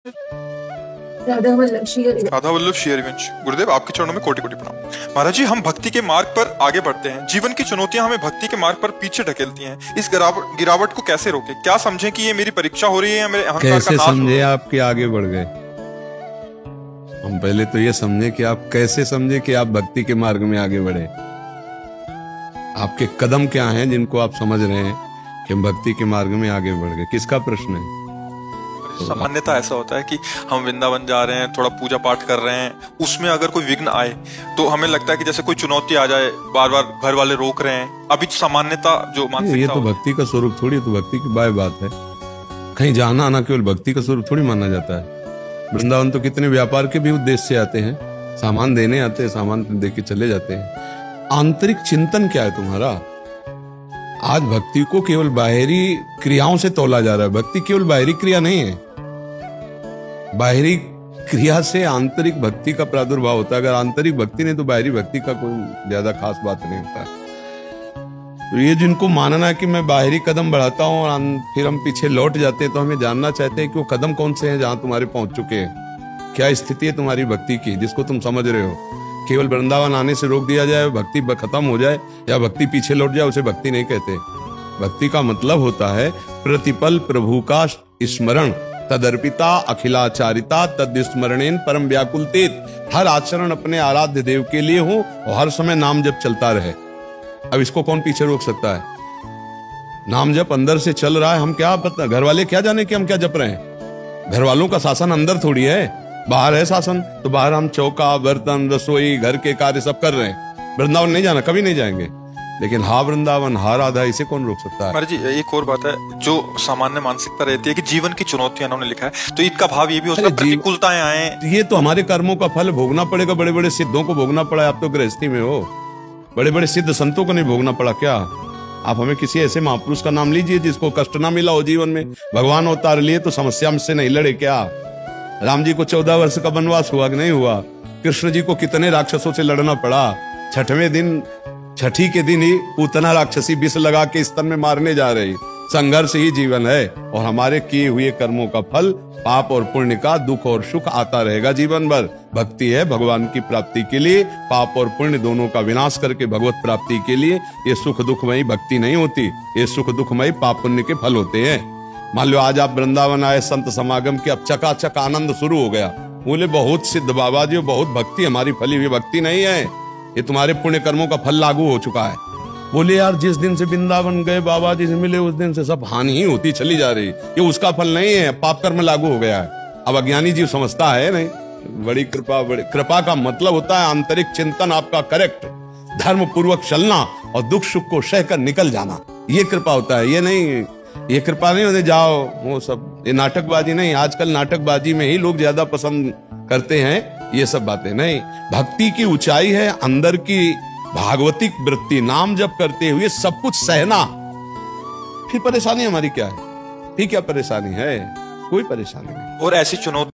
राधा वल्लभ श्री हरिवंश। गुरुदेव, आपके चरणों में कोटि कोटि प्रणाम। महाराज जी, हम भक्ति के मार्ग पर आगे बढ़ते हैं। जीवन की चुनौतियां हमें भक्ति के मार्ग पर पीछे ढकेलती हैं। इस गिरावट को कैसे रोके? क्या समझें कि ये मेरी परीक्षा हो रही है या मेरे अहंकार कैसे का नाश समझे आप कि आगे बढ़ गए? हम पहले तो ये समझे कि आप कैसे समझे कि आप भक्ति के मार्ग में आगे बढ़े। आपके कदम क्या हैं जिनको आप समझ रहे हैं कि हम भक्ति के मार्ग में आगे बढ़ गए? किसका प्रश्न है? सामान्यतः ऐसा होता है कि हम वृंदावन जा रहे हैं, थोड़ा पूजा पाठ कर रहे हैं, उसमें अगर कोई विघ्न आए तो हमें लगता है कि जैसे कोई चुनौती आ जाए, बार बार घर वाले रोक रहे हैं। अभी सामान्यता जो मानसिकता, ये तो भक्ति का स्वरूप थोड़ी, तो भक्ति की बात है। कहीं जाना आना केवल भक्ति का स्वरूप थोड़ी माना जाता है। वृंदावन तो कितने व्यापार के भी उद्देश्य से आते हैं, सामान देने आते हैं, सामान दे के चले जाते हैं। आंतरिक चिंतन क्या है तुम्हारा? आज भक्ति को केवल बाहरी क्रियाओं से तौला जा रहा है। भक्ति केवल बाहरी क्रिया नहीं है। बाहरी क्रिया से आंतरिक भक्ति का प्रादुर्भाव होता है। अगर आंतरिक भक्ति नहीं तो बाहरी भक्ति का कोई ज्यादा खास बात नहीं होता। तो ये जिनको मानना है कि मैं बाहरी कदम बढ़ाता हूँ और फिर हम पीछे लौट जाते हैं, तो हमें जानना चाहते हैं कि वो कदम कौन से हैं जहां तुम्हारे पहुंच चुके हैं। क्या स्थिति है तुम्हारी भक्ति की जिसको तुम समझ रहे हो? केवल वृंदावन आने से रोक दिया जाए, भक्ति खत्म हो जाए या भक्ति पीछे लौट जाए, उसे भक्ति नहीं कहते। भक्ति का मतलब होता है प्रतिपल प्रभु का स्मरण, तदर्पिता अखिलाचारिता तद्स्मरणेन परम व्याकुलतेत। हर आचरण अपने आराध्य देव के लिए हो और हर समय नाम जप चलता रहे। अब इसको कौन पीछे रोक सकता है? नाम जप अंदर से चल रहा है, हम क्या पता, घर वाले क्या जाने कि हम क्या जप रहे हैं? घर वालों का शासन अंदर थोड़ी है, बाहर है शासन। तो बाहर हम चौका बर्तन रसोई घर के कार्य सब कर रहे हैं। वृंदावन नहीं जाना, कभी नहीं जाएंगे, लेकिन हा वृंदावन हा राधा, इसे कौन रोक सकता है? महाराज जी, एक और बात है जो सामान्य मानसिकता रहती है कि जीवन की चुनौतियां उन्होंने लिखा है, तो इनका भाव ये भी हो सकता है प्रतिकूलताएं आए। ये तो हमारे कर्मों का फल भोगना पड़ेगा। बड़े बड़े सिद्धों को भोगना पड़ा है। आप तो गृहस्थी में हो, बड़े बड़े सिद्ध संतों को नहीं भोगना पड़ा क्या? आप हमें किसी ऐसे महापुरुष का नाम लीजिए जिसको कष्ट ना मिला हो जीवन में। भगवान अवतार लिए तो समस्या से नहीं लड़े क्या? राम जी को 14 वर्ष का वनवास हुआ कि नहीं हुआ? कृष्ण जी को कितने राक्षसों से लड़ना पड़ा? छठी के दिन ही पूतना राक्षसी विष लगा के स्तन में मारने जा रही। संघर्ष ही जीवन है और हमारे किए हुए कर्मों का फल पाप और पुण्य का दुख और सुख आता रहेगा जीवन भर। भक्ति है भगवान की प्राप्ति के लिए, पाप और पुण्य दोनों का विनाश करके भगवत प्राप्ति के लिए। ये सुख दुखमयी भक्ति नहीं होती, ये सुख दुखमयी पाप पुण्य के फल होते हैं। मान लो आज आप वृंदावन आए, संत समागम के, अब चकाचक आनंद शुरू हो गया। बोले बहुत सिद्ध बाबा जी, बहुत भक्ति हमारी फली हुई भक्ति नहीं है, ये तुम्हारे पुण्य कर्मों का फल लागू हो चुका है। बोले यार, जिस दिन से वृंदावन गए बाबा जी से मिले उस दिन से सब हानि ही होती चली जा रही, ये उसका फल नहीं है, पाप कर्म लागू हो गया है। अब अज्ञानी जीव समझता है नहीं। बड़ी कृपा का मतलब होता है आंतरिक चिंतन आपका करेक्ट, धर्म पूर्वक चलना और दुख सुख को सहकर निकल जाना, ये कृपा होता है। ये नहीं, ये कृपा नहीं होते जाओ वो सब, ये नाटकबाजी नहीं। आजकल नाटकबाजी में ही लोग ज्यादा पसंद करते हैं ये सब बातें नहीं। भक्ति की ऊंचाई है अंदर की भागवतिक वृत्ति, नाम जप करते हुए सब कुछ सहना। फिर परेशानी हमारी क्या है? फिर क्या परेशानी है? कोई परेशानी नहीं। और ऐसी चुनौती